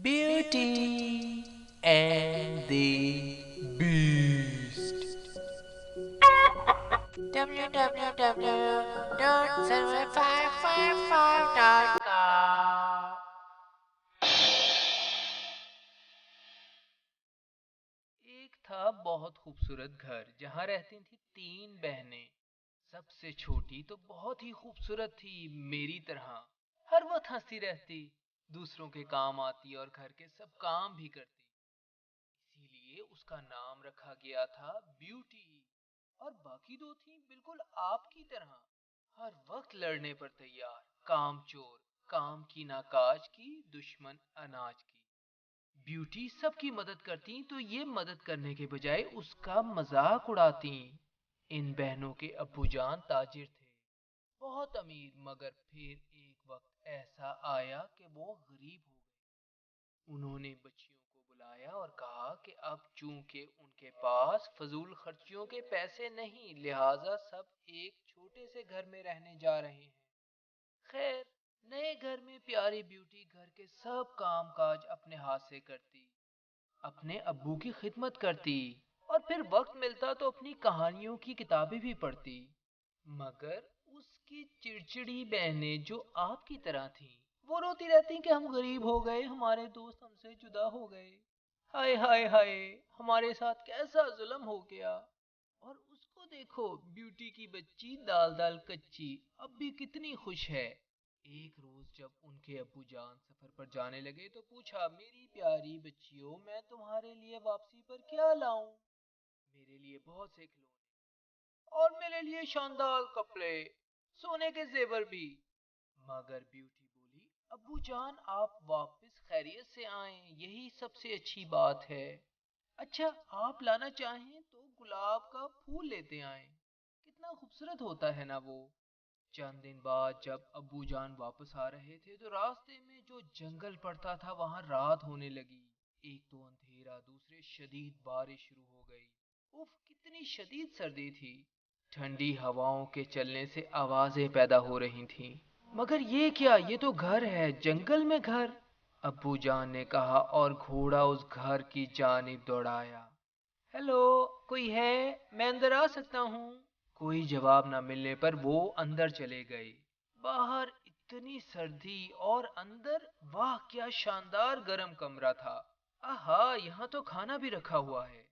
Beauty and the Beast. www.7555.com. ایک تھا بہت خوبصورت گھر جہاں رہتی تھی تین بہنیں. سب سے چھوٹی تو بہت ہی خوبصورت تھی میری طرح. ہر وقت ہنستی رہتی، دوسروں کے کام آتی اور گھر کے سب کام بھی کرتی. اسی لیے اس کا نام رکھا گیا تھا بیوٹی. اور باقی دو تھیں بالکل آپ کی طرح، ہر وقت لڑنے پر تیار، کام چور، کام کی ناکاج کی، دشمن اناج کی. بیوٹی سب کی مدد کرتی تو یہ مدد کرنے کے بجائے اس کا مذاق اڑاتی. ان بہنوں کے ابو جان تاجر تھے، بہت امیر، مگر پھر ایک وقت ایسا آیا کہ وہ غریب ہو گئے. انہوں نے بچیوں کو بلایا اور کہا کہ اب چونکہ ان کے پاس فضول خرچیوں کے پیسے نہیں، لہٰذا سب ایک چھوٹے سے گھر میں رہنے جا رہے ہیں. خیر، نئے گھر میں پیاری بیوٹی گھر کے سب کام کاج اپنے ہاتھ سے کرتی، اپنے ابو کی خدمت کرتی، اور پھر وقت ملتا تو اپنی کہانیوں کی کتابیں بھی پڑھتی. مگر اس کی چڑچڑی بہنیں جو آپ کی طرح تھیں، وہ روتی رہتی کہ ہم غریب ہو گئے، ہمارے دوست ہم سے جدا ہو گئے، ہائے ہائے ہائے، ہمارے ساتھ کیسا ظلم ہو گیا. اور اس کو دیکھو، بیوٹی کی بچی دال دال کچی، اب بھی کتنی خوش ہے. ایک روز جب ان کے ابو جان سفر پر جانے لگے تو پوچھا، میری پیاری بچیوں، میں تمہارے لیے واپسی پر کیا لاؤں؟ میرے لیے بہت سے کھلونے، اور میرے لیے شاندار کپڑے، سونے کے زیور بھی. مگر بیوٹی بولی، ابو جان آپ واپس خیریت سے آئیں، یہی سب سے اچھی بات ہے. اچھا، آپ لانا چاہیں تو گلاب کا پھول لیتے آئیں، کتنا خوبصورت ہوتا ہے نا وہ. چند دن بعد جب ابو جان واپس آ رہے تھے تو راستے میں جو جنگل پڑتا تھا وہاں رات ہونے لگی. ایک تو اندھیرا، دوسرے شدید بارش شروع ہو گئی. اف، کتنی شدید سردی تھی. ٹھنڈی ہواؤں کے چلنے سے آوازیں پیدا ہو رہی تھیں. مگر یہ کیا، یہ تو گھر ہے، جنگل میں گھر. ابو جان نے کہا اور گھوڑا اس گھر کی جانب دوڑایا. ہیلو، کوئی ہے؟ میں اندر آ سکتا ہوں؟ کوئی جواب نہ ملنے پر وہ اندر چلے گئے. باہر اتنی سردی اور اندر واہ کیا شاندار گرم کمرہ تھا. آہا، یہاں تو کھانا بھی رکھا ہوا ہے.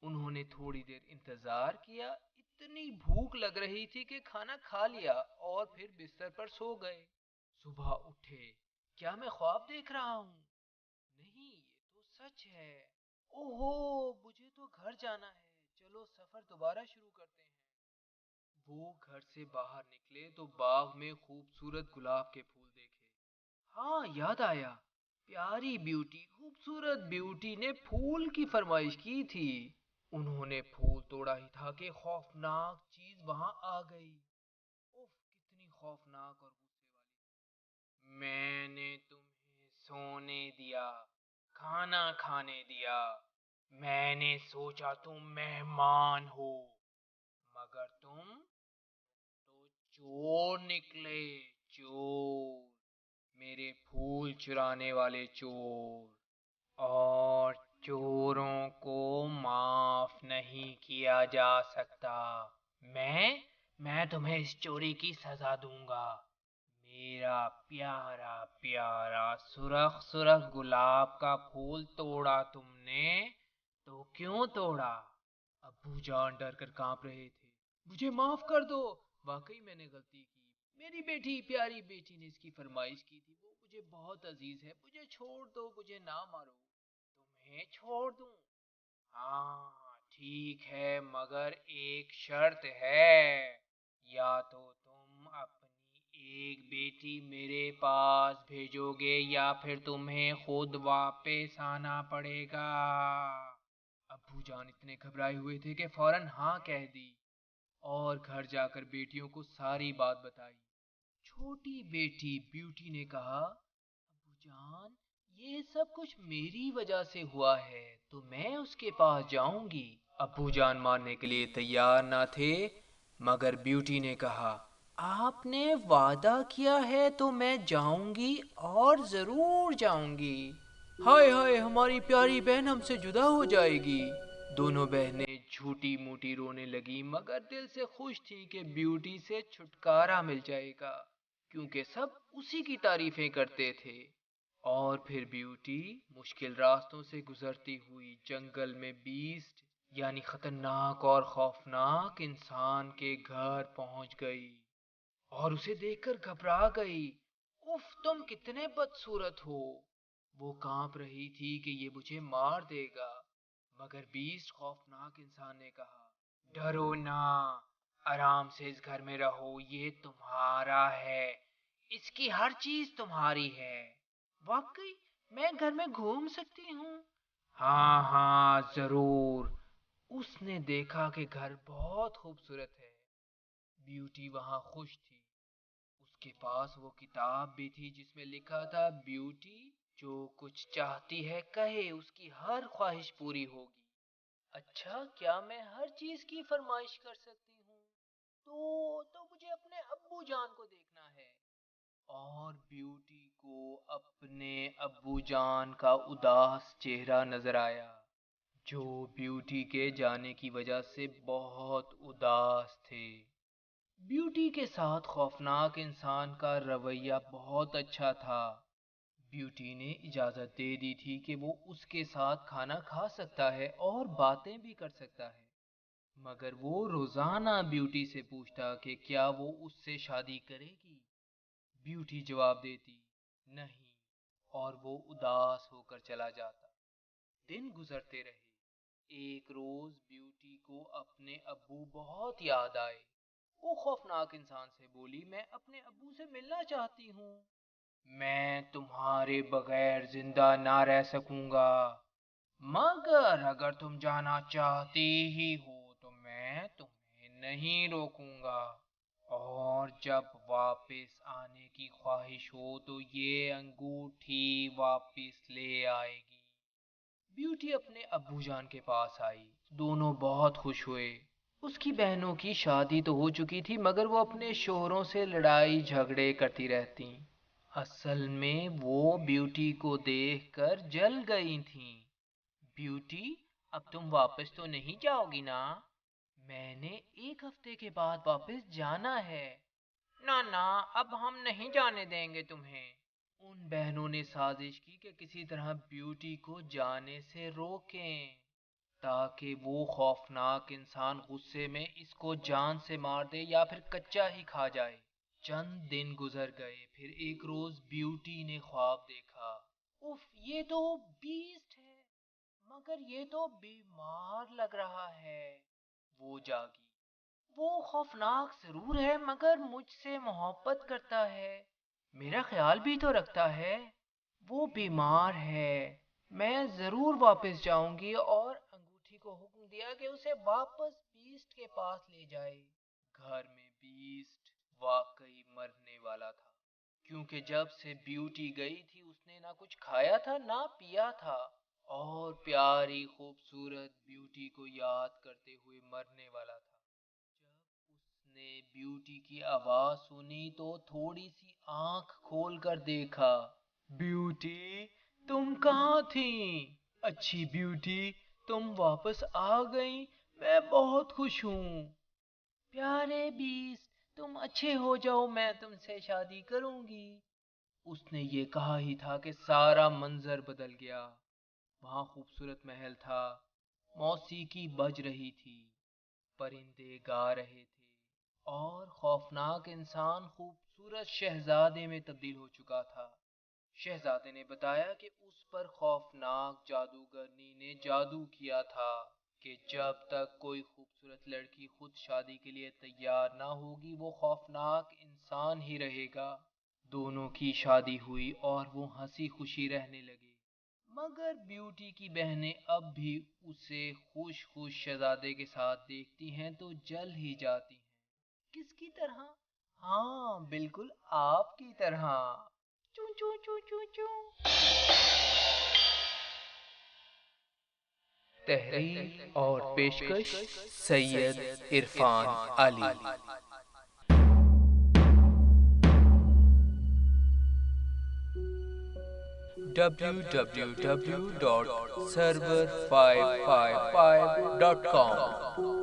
انہوں نے تھوڑی دیر انتظار کیا، اتنی بھوک لگ رہی تھی کہ کھانا کھا لیا اور پھر بستر پر سو گئے. صبح اٹھے، کیا میں خواب دیکھ رہا ہوں؟ نہیں، یہ تو سچ ہے. اوہو، مجھے تو گھر جانا ہے، چلو سفر دوبارہ شروع کرتے ہیں. وہ گھر سے باہر نکلے تو باغ میں خوبصورت گلاب کے پھول دیکھے. ہاں، یاد آیا، پیاری بیوٹی، خوبصورت بیوٹی نے پھول کی فرمائش کی تھی. انہوں نے پھول توڑا ہی تھا کہ خوفناک چیز وہاں آ گئی. اوف، کتنی خوفناک اور غصے والی. میں نے تمہیں سونے دیا، کھانا کھانے دیا، میں نے سوچا تم مہمان ہو، مگر تم تو چور نکلے، چور، میرے پھول چرانے والے چور. اور چوروں کو معاف نہیں کیا جا سکتا. میں تمہیں اس چوری کی سزا دوں گا. میرا پیارا پیارا سرخ سرخ گلاب کا پھول توڑا تم نے، تو کیوں توڑا؟ ابو جان ڈر کر کانپ رہے تھے. مجھے معاف کر دو، واقعی میں نے غلطی کی. میری بیٹی، پیاری بیٹی نے اس کی فرمائش کی تھی، وہ مجھے بہت عزیز ہے، مجھے چھوڑ دو، مجھے نہ مارو. تمہیں چھوڑ دوں؟ ہاں ٹھیک ہے، مگر ایک شرط ہے. یا تو تم اپنی ایک بیٹی میرے پاس بھیجو گے یا پھر تمہیں خود واپس آنا پڑے گا. ابو جان اتنے گھبرائے ہوئے تھے کہ فوراً ہاں کہہ دی اور گھر جا کر بیٹیوں کو ساری بات بتائی. چھوٹی بیٹی بیوٹی نے کہا، ابو جان، یہ سب کچھ میری وجہ سے ہوا ہے تو میں اس کے پاس جاؤں گی. ابو جان ماننے کے لیے تیار نہ تھے، مگر بیوٹی نے کہا، آپ نے وعدہ کیا ہے تو میں جاؤں گی اور ضرور جاؤں گی. ہائے ہائے، ہماری پیاری بہن ہم سے جدا ہو جائے گی۔ دونوں بہنیں جھوٹی موٹی رونے لگی، مگر دل سے خوش تھی کہ بیوٹی سے چھٹکارا مل جائے گا، کیونکہ سب اسی کی تعریفیں کرتے تھے۔ اور پھر بیوٹی مشکل راستوں سے گزرتی ہوئی جنگل میں بیسٹ یعنی خطرناک اور خوفناک انسان کے گھر پہنچ گئی، اور اسے دیکھ کر گھبرا گئی۔ اف، تم کتنے بدصورت ہو! وہ کانپ رہی تھی کہ یہ مجھے مار دے گا، مگر بیسٹ خوفناک انسان نے کہا، ڈرو نہ، آرام سے اس گھر میں رہو، یہ تمہارا ہے، اس کی ہر چیز تمہاری ہے۔ واقعی میں گھر میں گھوم سکتی ہوں؟ ہاں ہاں ضرور۔ اس نے دیکھا کہ گھر بہت خوبصورت ہے۔ بیوٹی وہاں خوش تھی۔ اس کے پاس وہ کتاب بھی تھی جس میں لکھا تھا، بیوٹی جو کچھ چاہتی ہے کہے، اس کی ہر خواہش پوری ہوگی۔ اچھا، کیا میں ہر چیز کی فرمائش کر سکتی ہوں؟ تو مجھے اپنے ابو جان کو دیکھنا ہے۔ اور بیوٹی کو اپنے ابو جان کا اداس چہرہ نظر آیا، جو بیوٹی کے جانے کی وجہ سے بہت اداس تھے۔ بیوٹی کے ساتھ خوفناک انسان کا رویہ بہت اچھا تھا۔ بیوٹی نے اجازت دے دی تھی کہ وہ اس کے ساتھ کھانا کھا سکتا ہے اور باتیں بھی کر سکتا ہے، مگر وہ روزانہ بیوٹی سے پوچھتا کہ کیا وہ اس سے شادی کرے گی۔ بیوٹی جواب دیتی نہیں، اور وہ اداس ہو کر چلا جاتا۔ دن گزرتے رہے۔ ایک روز بیوٹی کو اپنے ابو بہت یاد آئے۔ وہ خوفناک انسان سے بولی، میں اپنے ابو سے ملنا چاہتی ہوں۔ میں تمہارے بغیر زندہ نہ رہ سکوں گا، مگر اگر تم جانا چاہتی ہی ہو تو میں تمہیں نہیں روکوں گا، اور جب واپس آنے کی خواہش ہو تو یہ انگوٹھی واپس لے آئے گی۔ بیوٹی اپنے ابو جان کے پاس آئی۔ دونوں بہت خوش ہوئے۔ اس کی بہنوں کی شادی تو ہو چکی تھی، مگر وہ اپنے شوہروں سے لڑائی جھگڑے کرتی رہتی۔ اصل میں وہ بیوٹی کو دیکھ کر جل گئی تھیں۔ بیوٹی، اب تم واپس تو نہیں جاؤ گی نا؟ میں نے 1 ہفتے کے بعد واپس جانا ہے۔ نہ، اب ہم نہیں جانے دیں گے تمہیں۔ ان بہنوں نے سازش کی کہ کسی طرح بیوٹی کو جانے سے روکیں، تاکہ وہ خوفناک انسان غصے میں اس کو جان سے مار دے یا پھر کچا ہی کھا جائے۔ چند دن گزر گئے، پھر ایک روز بیوٹی نے خواب دیکھا۔ اف، یہ تو بیسٹ ہے، مگر یہ تو بیمار لگ رہا ہے۔ وہ جاگی۔ وہ خوفناک ضرور ہے، مگر مجھ سے محبت کرتا ہے، میرا خیال بھی تو رکھتا ہے۔ وہ بیمار ہے، میں ضرور واپس جاؤں گی، اور انگوٹھی کو حکم دیا کہ اسے واپس بیسٹ کے پاس لے جائے۔ گھر میں بیسٹ واقعی مرنے والا تھا، کیونکہ جب سے بیوٹی گئی تھی اس نے نہ کچھ کھایا تھا نہ پیا تھا، اور پیاری خوبصورت بیوٹی کو یاد کرتے ہوئے مرنے والا تھا۔ جب اس نے بیوٹی کی آواز سنی تو تھوڑی سی آنکھ کھول کر دیکھا۔ بیوٹی، تم کہاں تھیں؟ اچھی بیوٹی، تم واپس آ گئی، میں بہت خوش ہوں۔ پیارے بیسٹ، تم اچھے ہو جاؤ، میں تم سے شادی کروں گی۔ اس نے یہ کہا ہی تھا کہ سارا منظر بدل گیا۔ وہاں خوبصورت محل تھا، موسیقی بج رہی تھی، پرندے گا رہے تھے، اور خوفناک انسان خوبصورت شہزادے میں تبدیل ہو چکا تھا۔ شہزادے نے بتایا کہ اس پر خوفناک جادوگرنی نے جادو کیا تھا کہ جب تک کوئی خوبصورت لڑکی خود شادی کے لیے تیار نہ ہوگی وہ خوفناک انسان ہی رہے گا۔ دونوں کی شادی ہوئی اور وہ ہنسی خوشی رہنے لگے، مگر بیوٹی کی بہنیں اب بھی اسے خوش خوش شہزادے کے ساتھ دیکھتی ہیں تو جل ہی جاتی ہیں۔ کس کی طرح؟ ہاں بالکل آپ کی طرح۔ چوں چوں چوں چوں چوں۔ تحریر اور پیشکش سید عرفان علی۔ www.server555.com